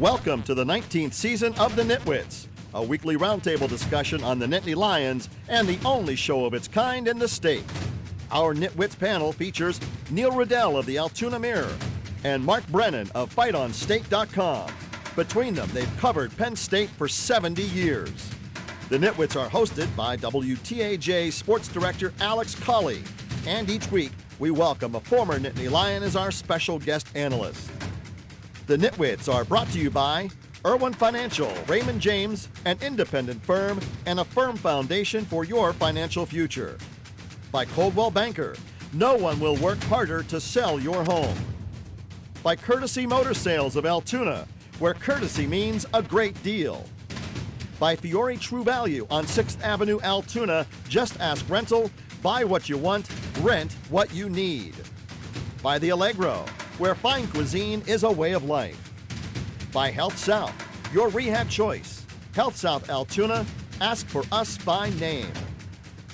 Welcome to the 19th season of the Nitwits, a weekly roundtable discussion on the Nittany Lions and the only show of its kind in the state. Our Nitwits panel features Neil Riddell of the Altoona Mirror and Mark Brennan of FightOnState.com. Between them, they've covered Penn State for 70 years. The Nitwits are hosted by WTAJ Sports Director Alex Colley, and each week we welcome a former Nittany Lion as our special guest analyst. The Nitwits are brought to you by Irwin Financial, Raymond James, an independent firm and a firm foundation for your financial future. By Coldwell Banker, no one will work harder to sell your home. By Courtesy Motor Sales of Altoona, where courtesy means a great deal. By Fiore True Value on 6th Avenue, Altoona, just ask rental, buy what you want, rent what you need. By The Allegro, where fine cuisine is a way of life. By Health South, your rehab choice. Health South Altoona, ask for us by name.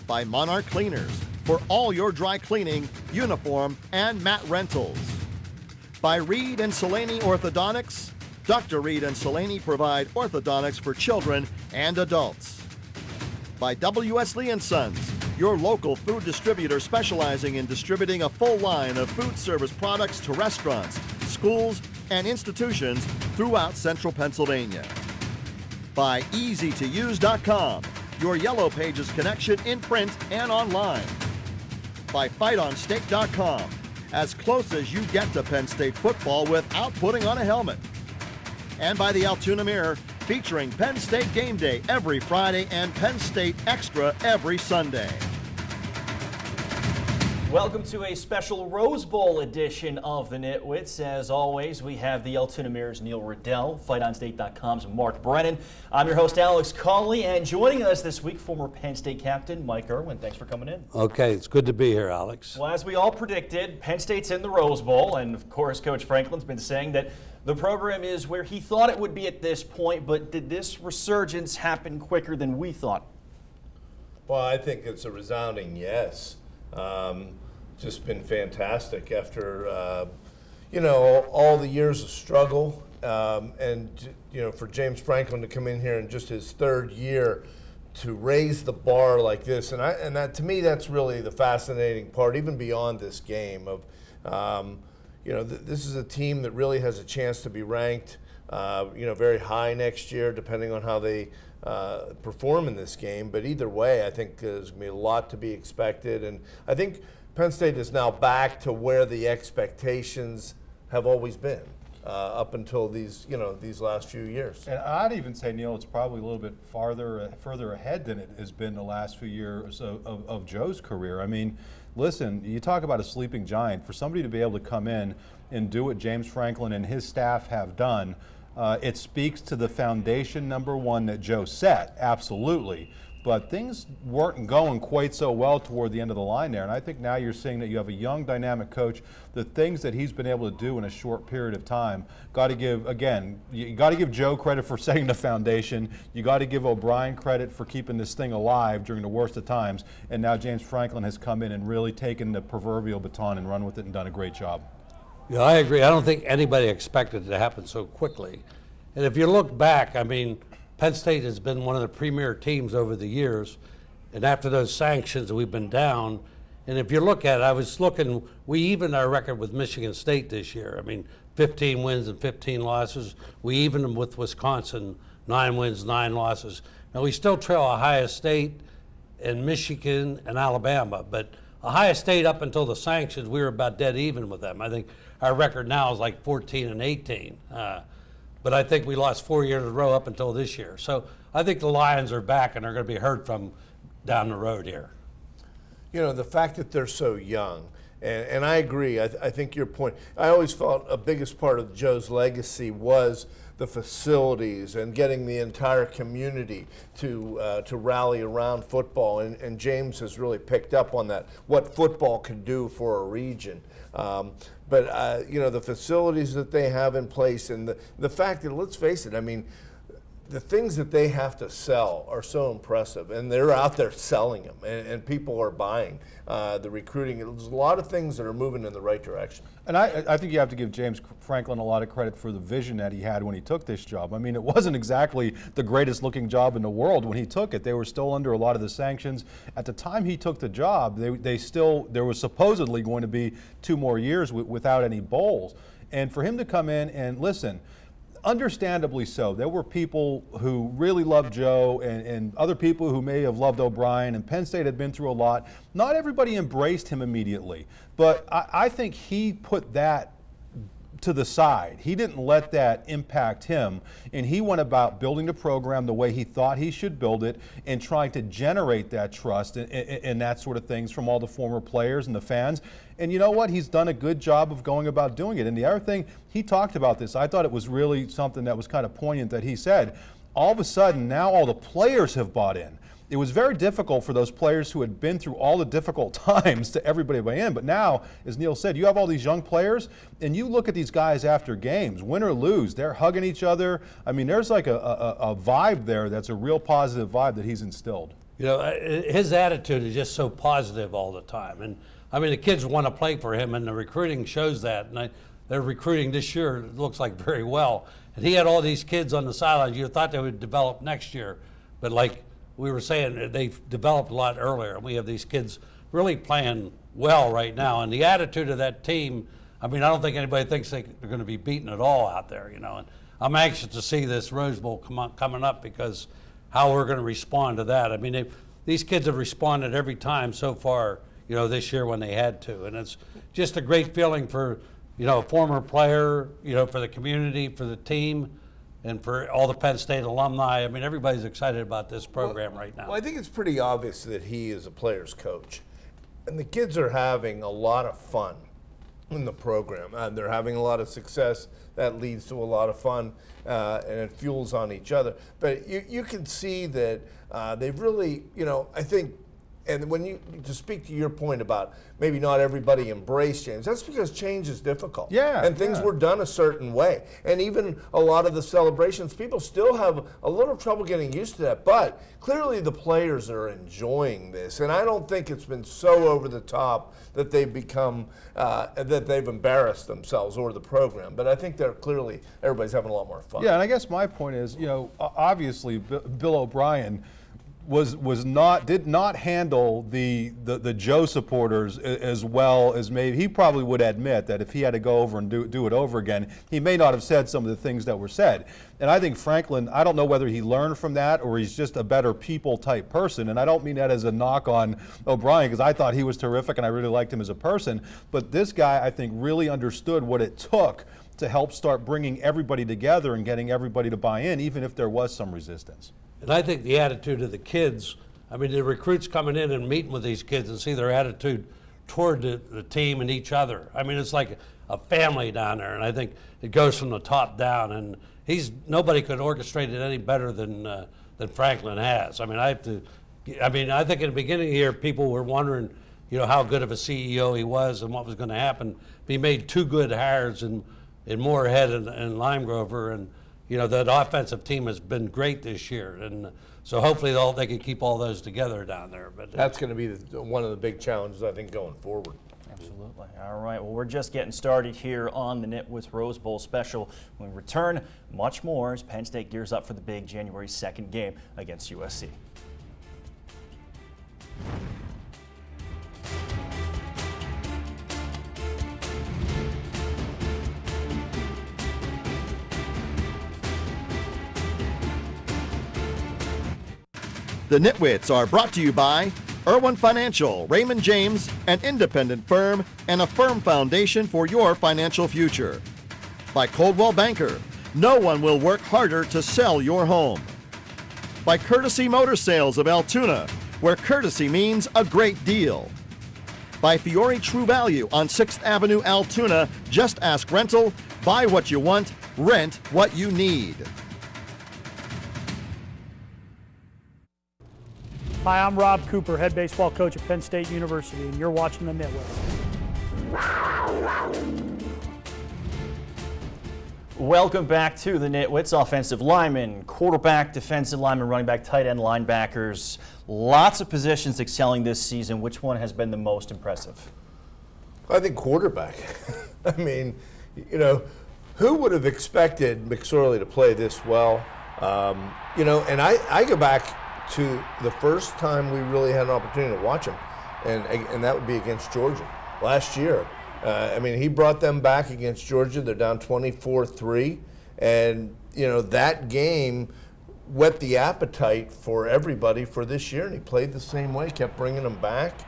By Monarch Cleaners, for all your dry cleaning, uniform, and mat rentals. By Reed and Selany Orthodontics, Dr. Reed and Selany provide orthodontics for children and adults. By W.S. Lee & Sons, your local food distributor specializing in distributing a full line of food service products to restaurants, schools, and institutions throughout central Pennsylvania. By EasyToUse.com, your Yellow Pages connection in print and online. By FightOnState.com, as close as you get to Penn State football without putting on a helmet. And by the Altoona Mirror, featuring Penn State Game Day every Friday and Penn State Extra every Sunday. Welcome to a special Rose Bowl edition of the Nitwits. As always, we have the Altoona Mirror's Neil Riddell, FightOnState.com's Mark Brennan. I'm your host, Alex Colley, and joining us this week, former Penn State captain Mike Irwin. Thanks for coming in. Okay, it's good to be here, Alex. Well, as we all predicted, Penn State's in the Rose Bowl, and of course, Coach Franklin's been saying that the program is where he thought it would be at this point, but did this resurgence happen quicker than we thought? Well, I think it's a resounding yes. Just been fantastic after, all the years of struggle. And for James Franklin to come in here in just his third year to raise the bar like this. And that, to me, that's really the fascinating part, even beyond this game of, this is a team that really has a chance to be ranked, very high next year, depending on how they perform in this game. But either way, I think there's going to be a lot to be expected. And I think Penn State is now back to where the expectations have always been up until these last few years. And I'd even say, Neil, it's probably a little bit further ahead than it has been the last few years of Joe's career. I mean, listen, you talk about a sleeping giant. For somebody to be able to come in and do what James Franklin and his staff have done, it speaks to the foundation, number one, that Joe set, absolutely. But things weren't going quite so well toward the end of the line there. And I think now you're seeing that you have a young, dynamic coach. The things that he's been able to do in a short period of time, you got to give Joe credit for setting the foundation. You got to give O'Brien credit for keeping this thing alive during the worst of times. And now James Franklin has come in and really taken the proverbial baton and run with it and done a great job. Yeah, I agree. I don't think anybody expected it to happen so quickly. And if you look back, I mean, Penn State has been one of the premier teams over the years, and after those sanctions, we've been down. And if you look at it, I was looking, we evened our record with Michigan State this year. I mean, 15 wins and 15 losses. We evened them with Wisconsin, 9 wins, 9 losses. Now, we still trail Ohio State and Michigan and Alabama, but Ohio State, up until the sanctions, we were about dead even with them. I think our record now is like 14 and 18. But I think we lost 4 years in a row up until this year. So I think the Lions are back and are going to be heard from down the road here. The fact that they're so young, and I agree, I think your point, I always felt a biggest part of Joe's legacy was the facilities and getting the entire community to rally around football. And James has really picked up on that, what football can do for a region. But the facilities that they have in place and the fact that, let's face it, I mean, the things that they have to sell are so impressive, and they're out there selling them, and people are buying. The recruiting, there's a lot of things that are moving in the right direction. And I think you have to give James Franklin a lot of credit for the vision that he had when he took this job. I mean, it wasn't exactly the greatest looking job in the world when he took it. They were still under a lot of the sanctions. At the time he took the job, there was supposedly going to be 2 more years without any bowls. And for him to come in and listen, understandably so. There were people who really loved Joe and other people who may have loved O'Brien, and Penn State had been through a lot. Not everybody embraced him immediately, but I think he put that to the side. He didn't let that impact him, and he went about building the program the way he thought he should build it and trying to generate that trust and that sort of things from all the former players and the fans. And you know what? He's done a good job of going about doing it. And the other thing, he talked about this. I thought it was really something that was kind of poignant that he said. All of a sudden, now all the players have bought in. It was very difficult for those players who had been through all the difficult times to everybody buy in. But now, as Neil said, you have all these young players, and you look at these guys after games, win or lose, they're hugging each other. I mean, there's like a vibe there that's a real positive vibe that he's instilled. You know, his attitude is just so positive all the time. And, I mean, the kids want to play for him, and the recruiting shows that. And they're recruiting this year, it looks like, very well. And he had all these kids on the sidelines. You thought they would develop next year. But like we were saying, they've developed a lot earlier. And we have these kids really playing well right now. And the attitude of that team, I mean, I don't think anybody thinks they're going to be beaten at all out there, you know. And I'm anxious to see this Rose Bowl coming up because how we're going to respond to that. I mean, these kids have responded every time so far, you know, this year when they had to. And it's just a great feeling for, you know, a former player, you know, for the community, for the team, and for all the Penn State alumni. I mean, everybody's excited about this program right now. Well, I think it's pretty obvious that he is a player's coach. And the kids are having a lot of fun in the program. And they're having a lot of success. That leads to a lot of fun, and it fuels on each other. But you can see that they've really, you know, I think, and when to speak to your point about maybe not everybody embraced change, that's because change is difficult. Yeah. And things were done a certain way. And even a lot of the celebrations, people still have a little trouble getting used to that. But clearly the players are enjoying this. And I don't think it's been so over the top that they've become, that they've embarrassed themselves or the program. But I think they're clearly, everybody's having a lot more fun. Yeah, and I guess my point is, you know, obviously Bill O'Brien did not handle the Joe supporters as well as maybe he probably would admit that if he had to go over and do it over again, he may not have said some of the things that were said. And I think Franklin, I don't know whether he learned from that or he's just a better people type person. And I don't mean that as a knock on O'Brien, because I thought he was terrific and I really liked him as a person. But this guy, I think, really understood what it took to help start bringing everybody together and getting everybody to buy in, even if there was some resistance. And I think the attitude of the kids, I mean, the recruits coming in and meeting with these kids and see their attitude toward the team and each other. I mean, it's like a family down there, and I think it goes from the top down. And nobody could orchestrate it any better than Franklin has. I mean, I think in the beginning of the year, people were wondering, you know, how good of a CEO he was and what was going to happen. He made 2 good hires in Moorhead and Lime Grover, and you know, that offensive team has been great this year, and so hopefully they can keep all those together down there. But that's going to be one of the big challenges, I think, going forward. Absolutely. All right. Well, we're just getting started here on the Nitwits Rose Bowl special. When we return, much more as Penn State gears up for the big January 2nd game against USC. The Nitwits are brought to you by Irwin Financial, Raymond James, an independent firm and a firm foundation for your financial future. By Coldwell Banker, no one will work harder to sell your home. By Courtesy Motor Sales of Altoona, where courtesy means a great deal. By Fiore True Value on 6th Avenue, Altoona, just ask rental, buy what you want, rent what you need. Hi, I'm Rob Cooper, head baseball coach at Penn State University, and you're watching the Nitwits. Welcome back to the Nitwits. Offensive linemen, quarterback, defensive lineman, running back, tight end, linebackers. Lots of positions excelling this season. Which one has been the most impressive? I think quarterback. I mean, you know, who would have expected McSorley to play this well? You know, and I go back to the first time we really had an opportunity to watch him, and that would be against Georgia last year. I mean, he brought them back against Georgia. They're down 24-3, and you know that game whet the appetite for everybody for this year. And he played the same way, kept bringing them back.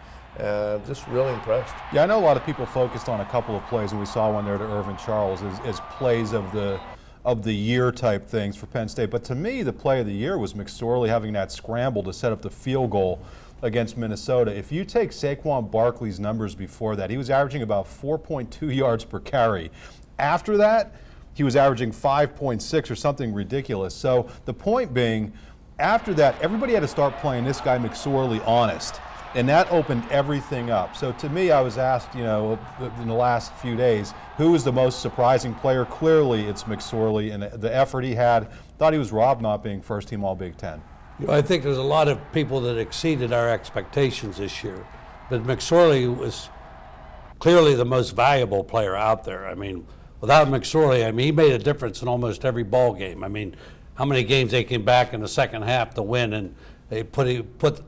Just really impressed. Yeah, I know a lot of people focused on a couple of plays, and we saw one there to Irvin Charles as plays of the year type things for Penn State. But to me, the play of the year was McSorley having that scramble to set up the field goal against Minnesota. If you take Saquon Barkley's numbers before that, he was averaging about 4.2 yards per carry. After that, he was averaging 5.6 or something ridiculous. So the point being, after that, everybody had to start playing this guy McSorley honest. And that opened everything up. So to me, I was asked, you know, in the last few days, who was the most surprising player? Clearly, it's McSorley, and the effort he had. Thought he was robbed not being first team All Big Ten. You know, I think there's a lot of people that exceeded our expectations this year, but McSorley was clearly the most valuable player out there. I mean, without McSorley, I mean, he made a difference in almost every ball game. I mean, how many games they came back in the second half to win, and he put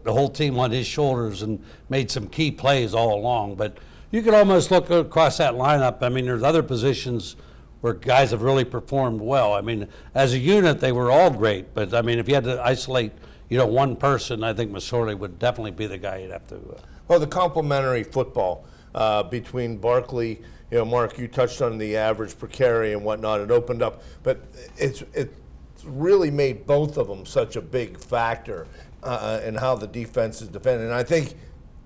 the whole team on his shoulders and made some key plays all along. But you could almost look across that lineup. I mean, there's other positions where guys have really performed well. I mean, as a unit, they were all great. But, I mean, if you had to isolate, you know, one person, I think McSorley would definitely be the guy you'd have to. Well, the complementary football between Barkley, you know, Mark, you touched on the average per carry and whatnot. It opened up. But it's really made both of them such a big factor in how the defense is defended. And I think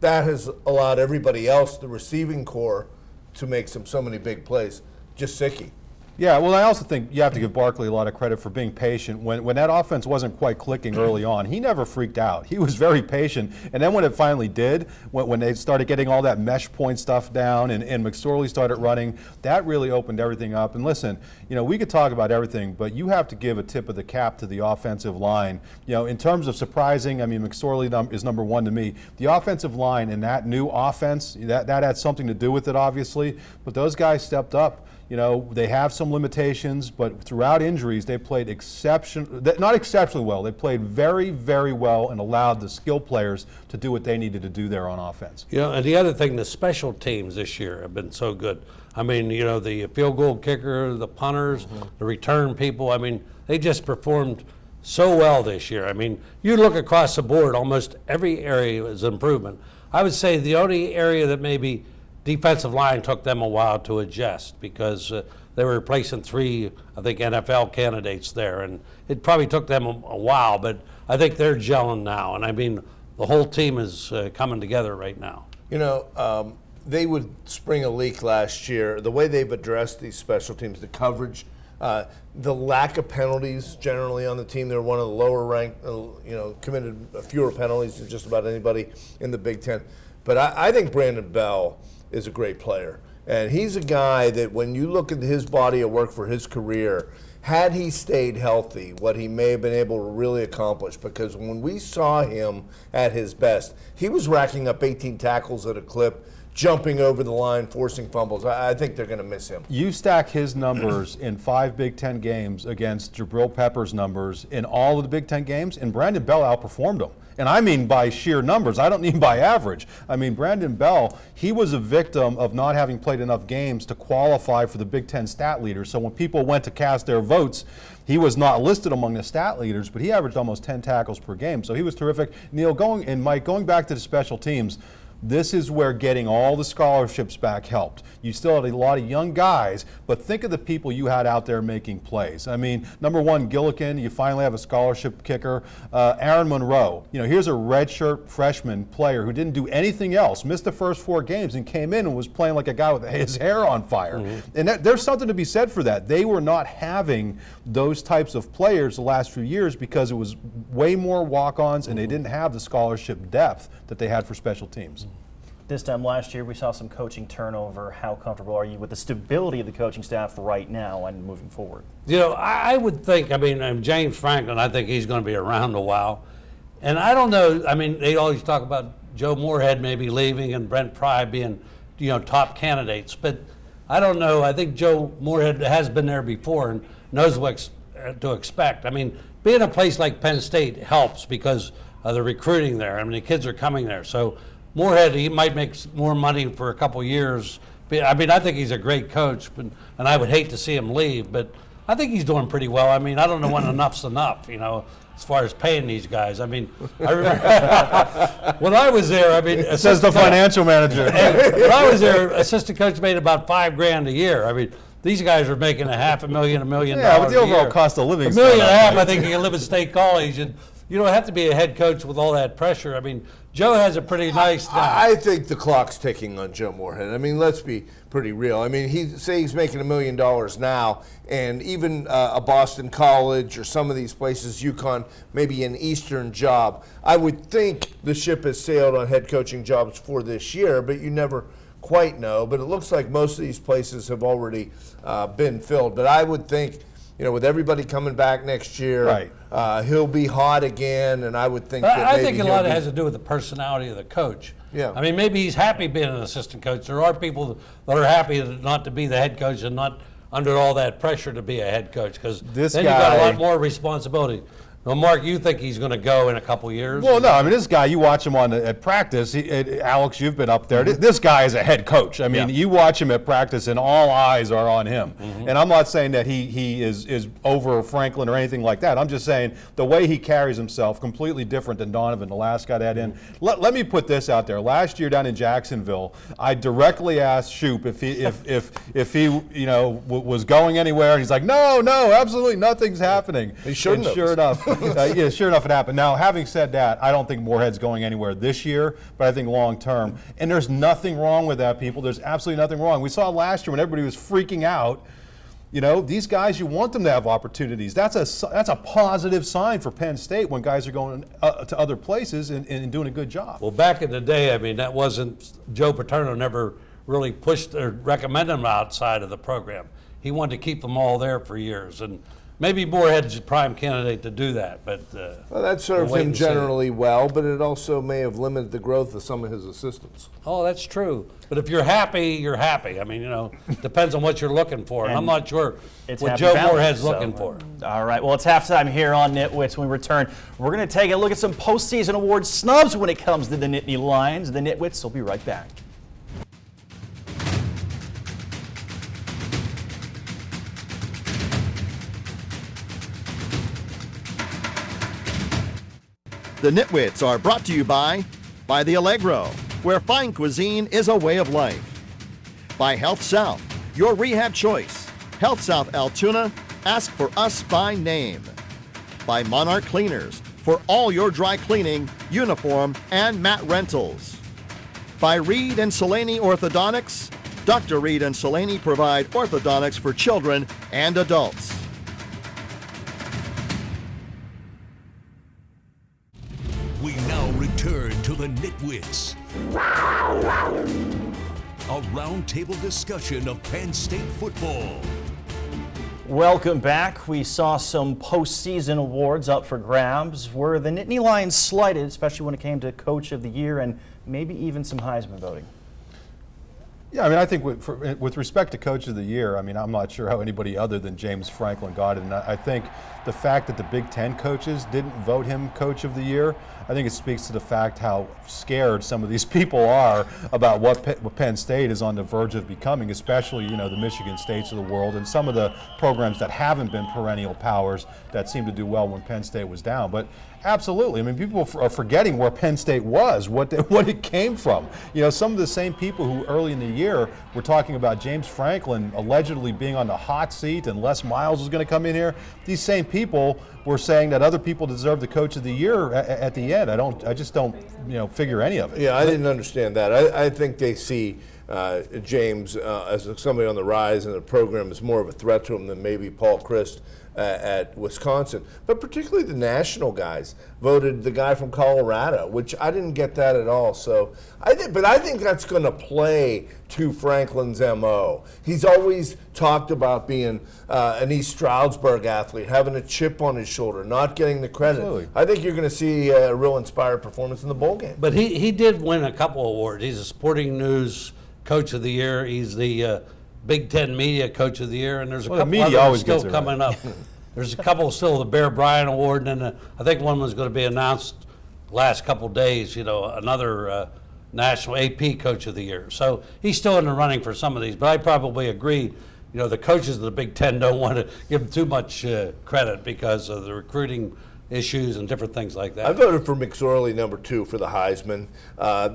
that has allowed everybody else, the receiving core, to make so many big plays. Just Sicky. Yeah, well, I also think you have to give Barkley a lot of credit for being patient. When that offense wasn't quite clicking early on, he never freaked out. He was very patient. And then when it finally did, when they started getting all that mesh point stuff down and McSorley started running, that really opened everything up. And listen, you know, we could talk about everything, but you have to give a tip of the cap to the offensive line. You know, in terms of surprising, I mean, McSorley is number one to me. The offensive line and that new offense, that had something to do with it, obviously. But those guys stepped up. You know, they have some limitations, but throughout injuries, they played not exceptionally well. They played very, very well and allowed the skill players to do what they needed to do there on offense. You know, and the other thing, the special teams this year have been so good. I mean, you know, the field goal kicker, the punters, the return people, I mean, they just performed so well this year. I mean, you look across the board, almost every area is improvement. I would say the only area that maybe defensive line took them a while to adjust because they were replacing three, I think, NFL candidates there, and it probably took them a while, but I think they're gelling now, and I mean, the whole team is coming together right now. You know, they would spring a leak last year. The way they've addressed these special teams, the coverage, the lack of penalties generally on the team. They're one of the lower ranked, you know, committed fewer penalties than just about anybody in the Big Ten. But I think Brandon Bell is a great player. And he's a guy that when you look at his body of work for his career, had he stayed healthy, what he may have been able to really accomplish, because when we saw him at his best, he was racking up 18 tackles at a clip, jumping over the line, forcing fumbles. I think they're going to miss him. You stack his numbers in 5 Big Ten games against Jabril Peppers' numbers in all of the Big Ten games, and Brandon Bell outperformed him. And I mean by sheer numbers. I don't mean by average. I mean, Brandon Bell, he was a victim of not having played enough games to qualify for the Big Ten stat leaders. So when people went to cast their votes, he was not listed among the stat leaders, but he averaged almost 10 tackles per game. So he was terrific. Neil, Mike, going back to the special teams, this is where getting all the scholarships back helped. You still had a lot of young guys, but think of the people you had out there making plays. I mean, number one, Gillikin, you finally have a scholarship kicker. Aaron Monroe, you know, here's a redshirt freshman player who didn't do anything else, missed the first 4 games and came in and was playing like a guy with his hair on fire. And there's something to be said for that. They were not having those types of players the last few years because it was way more walk-ons and they didn't have the scholarship depth that they had for special teams. This time last year, we saw some coaching turnover. How comfortable are you with the stability of the coaching staff right now and moving forward? You know, I would think, James Franklin, I think he's going to be around a while. And I don't know, they always talk about Joe Moorhead maybe leaving and Brent Pry being, top candidates. But I don't know. I think Joe Moorhead has been there before and knows what to expect. Being a place like Penn State helps because of the recruiting there. The kids are coming there. So Moorhead, he might make more money for a couple years. I think he's a great coach, and I would hate to see him leave, but I think he's doing pretty well. I don't know when enough's enough, as far as paying these guys. I remember when I was there, It says the financial manager. when I was there, assistant coach made about $5,000 a year. These guys are making $500,000, $1 million. Yeah, but the overall year. cost of living $1.5 million, I think you can live at State College, and you don't have to be a head coach with all that pressure. Joe has a pretty nice. I think the clock's ticking on Joe Moorhead. Let's be pretty real. He's making $1 million now, and even a Boston College or some of these places, UConn, maybe an Eastern job. I would think the ship has sailed on head coaching jobs for this year, but you never quite know. But it looks like most of these places have already been filled. But I would think, with everybody coming back next year, right. He'll be hot again, and I would think I think a lot of it has to do with the personality of the coach. Yeah. Maybe he's happy being an assistant coach. There are people that are happy not to be the head coach and not under all that pressure to be a head coach, because then you've got a lot more responsibility. Well, Mark, you think he's going to go in a couple years? Well, no. This guy, you watch him at practice. Alex, you've been up there. This guy is a head coach. You watch him at practice, and all eyes are on him. Mm-hmm. And I'm not saying that he is over Franklin or anything like that. I'm just saying the way he carries himself, completely different than Donovan, the last guy that in. Let me put this out there. Last year down in Jacksonville, I directly asked Shoop if he was going anywhere, and he's like, no, absolutely nothing's happening. He shouldn't have. Sure enough. Sure enough, it happened. Now, having said that, I don't think Moorhead's going anywhere this year, but I think long term. And there's nothing wrong with that, people. There's absolutely nothing wrong. We saw last year when everybody was freaking out. These guys, you want them to have opportunities. That's a positive sign for Penn State when guys are going to other places and doing a good job. Well, back in the day, that wasn't, Joe Paterno never really pushed or recommended them outside of the program. He wanted to keep them all there for years, and maybe Moorhead's a prime candidate to do that, but well, that served him generally well, but it also may have limited the growth of some of his assistants. Oh, that's true. But if you're happy, you're happy. Depends on what you're looking for. And I'm not sure what Joe Moorhead's looking for. All right, well, it's halftime here on Nitwits. When we return, we're going to take a look at some postseason award snubs when it comes to the Nittany Lions. The Nitwits will be right back. The Nitwits are brought to you by the Allegro, where fine cuisine is a way of life. By Health South, your rehab choice. Health South Altoona, ask for us by name. By Monarch Cleaners, for all your dry cleaning, uniform, and mat rentals. By Reed and Salaney Orthodontics. Dr. Reed and Salaney provide orthodontics for children and adults. We now return to the Nitwits. A roundtable discussion of Penn State football. Welcome back. We saw some postseason awards up for grabs. Were the Nittany Lions slighted, especially when it came to Coach of the Year and maybe even some Heisman voting? Yeah, I think with respect to Coach of the Year, I'm not sure how anybody other than James Franklin got it. And I think the fact that the Big Ten coaches didn't vote him Coach of the Year, I think it speaks to the fact how scared some of these people are about what Penn State is on the verge of becoming, especially, the Michigan States of the world and some of the programs that haven't been perennial powers that seemed to do well when Penn State was down. But absolutely, people are forgetting where Penn State was, what it came from. Some of the same people who early in the year were talking about James Franklin allegedly being on the hot seat and Les Miles was going to come in here. These same people were saying that other people deserve the Coach of the Year at the end. I just don't figure any of it. Yeah, I didn't understand that. I think they see James as somebody on the rise, and the program is more of a threat to him than maybe Paul Christ at Wisconsin. But particularly the national guys voted the guy from Colorado, which I didn't get that at all. So I think that's going to play to Franklin's MO. He's always talked about being an East Stroudsburg athlete, having a chip on his shoulder, not getting the credit. Absolutely. I think you're going to see a real inspired performance in the bowl game. But he did win a couple awards. He's a Sporting News Coach of the Year. He's the Big Ten Media Coach of the Year, and there's a Well, the couple media others always still gets it coming right. up. There's a couple still, the Bear Bryant Award, and then I think one was going to be announced last couple days, another National AP Coach of the Year. So he's still in the running for some of these, but I probably agree, the coaches of the Big Ten don't want to give him too much credit because of the recruiting issues and different things like that. I voted for McSorley #2 for the Heisman.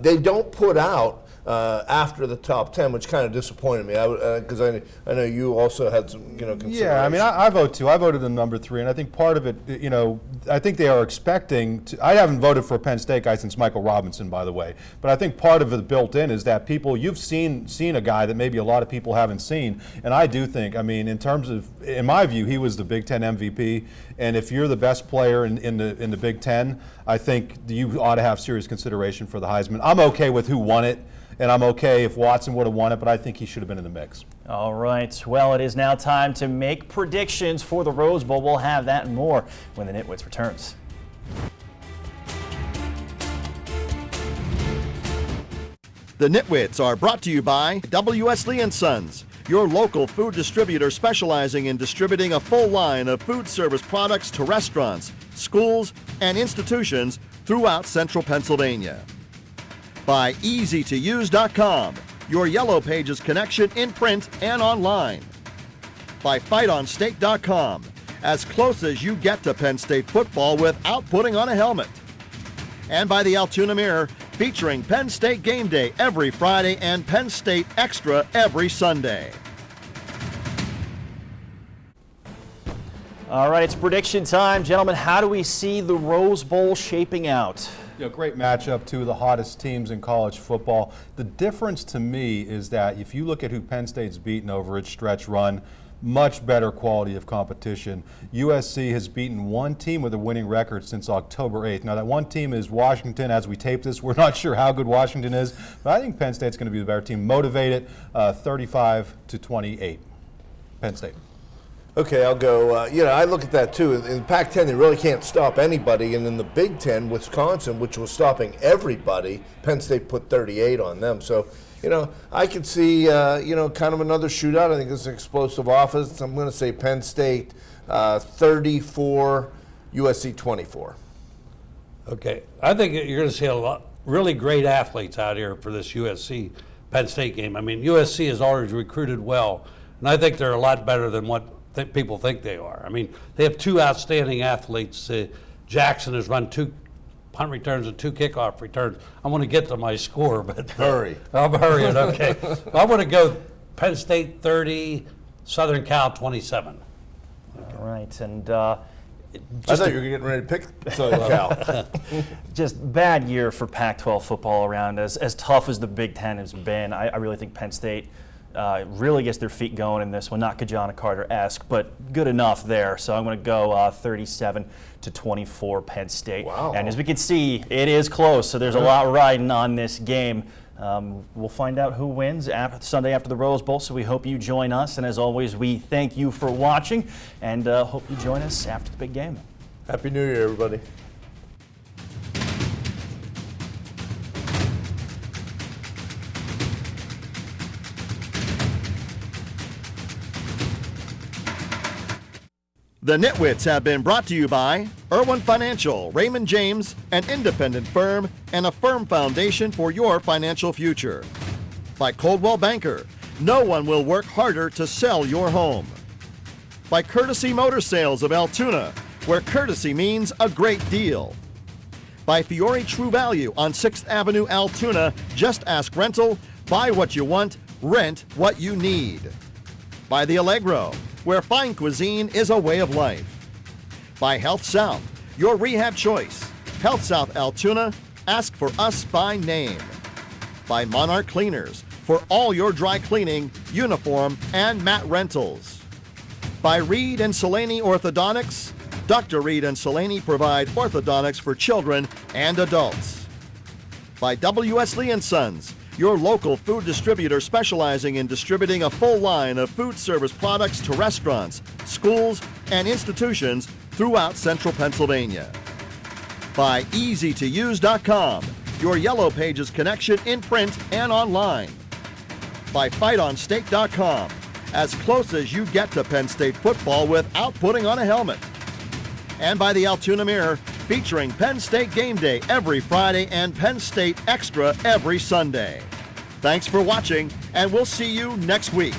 They don't put out after the top 10, which kind of disappointed me. Because I know you also had some considerations. Yeah, I mean, I vote too. I voted in #3, and I think part of it, I think they are expecting to. I haven't voted for a Penn State guy since Michael Robinson, by the way. But I think part of it built in is that you've seen a guy that maybe a lot of people haven't seen, and I do think, in my view, he was the Big Ten MVP. And if you're the best player in the Big Ten, I think you ought to have serious consideration for the Heisman. I'm okay with who won it, and I'm okay if Watson would have won it, but I think he should have been in the mix. All right. Well, it is now time to make predictions for the Rose Bowl. We'll have that and more when the Nitwits returns. The Nitwits are brought to you by W.S. Lee & Sons, your local food distributor specializing in distributing a full line of food service products to restaurants, schools, and institutions throughout central Pennsylvania. By EasyToUse.com, your Yellow Pages connection in print and online. By FightOnState.com, as close as you get to Penn State football without putting on a helmet. And by the Altoona Mirror, featuring Penn State Game Day every Friday and Penn State Extra every Sunday. All right, it's prediction time. Gentlemen, how do we see the Rose Bowl shaping out? Great matchup, two of the hottest teams in college football. The difference to me is that if you look at who Penn State's beaten over its stretch run, much better quality of competition. USC has beaten one team with a winning record since October 8th. Now, that one team is Washington. As we tape this, we're not sure how good Washington is, but I think Penn State's going to be the better team. Motivated, 35-28. Penn State. Okay, I'll go. I look at that too. In the Pac-10, they really can't stop anybody, and in the Big Ten, Wisconsin, which was stopping everybody, Penn State put 38 on them. So, I could see, kind of another shootout. I think it's an explosive offense. I'm going to say Penn State 34, USC 24. Okay, I think you're going to see a lot really great athletes out here for this USC Penn State game. I mean, USC has already recruited well, and I think they're a lot better than what people think they are. I mean, they have two outstanding athletes. Jackson has run 2 punt returns and 2 kickoff returns. I want to get to my score, but Hurry. I'm hurrying. Okay, I want to go Penn State 30, Southern Cal 27. All right, and I thought you were getting ready to pick Southern Cal. just bad year for Pac-12 football around. As tough as the Big Ten has been, I really think Penn State really gets their feet going in this one. Not Kajana Carter-esque, but good enough there. So I'm going to go 37-24 Penn State. Wow. And as we can see, it is close. So there's a lot riding on this game. We'll find out who wins Sunday after the Rose Bowl. So we hope you join us. And as always, we thank you for watching and hope you join us after the big game. Happy New Year, everybody. The Nitwits have been brought to you by Irwin Financial, Raymond James, an independent firm and a firm foundation for your financial future. By Coldwell Banker, no one will work harder to sell your home. By Courtesy Motor Sales of Altoona, where courtesy means a great deal. By Fiore True Value on 6th Avenue, Altoona, just ask rental, buy what you want, rent what you need. By The Allegro, where fine cuisine is a way of life. By Health South, your rehab choice. Health South Altoona, ask for us by name. By Monarch Cleaners, for all your dry cleaning, uniform, and mat rentals. By Reed and Salaney Orthodontics, Dr. Reed and Salaney provide orthodontics for children and adults. By W.S. Lee & Sons, your local food distributor specializing in distributing a full line of food service products to restaurants, schools, and institutions throughout central Pennsylvania. By EasyToUse.com, your Yellow Pages connection in print and online. By FightOnState.com, as close as you get to Penn State football without putting on a helmet. And by the Altoona Mirror, featuring Penn State Game Day every Friday and Penn State Extra every Sunday. Thanks for watching, and we'll see you next week.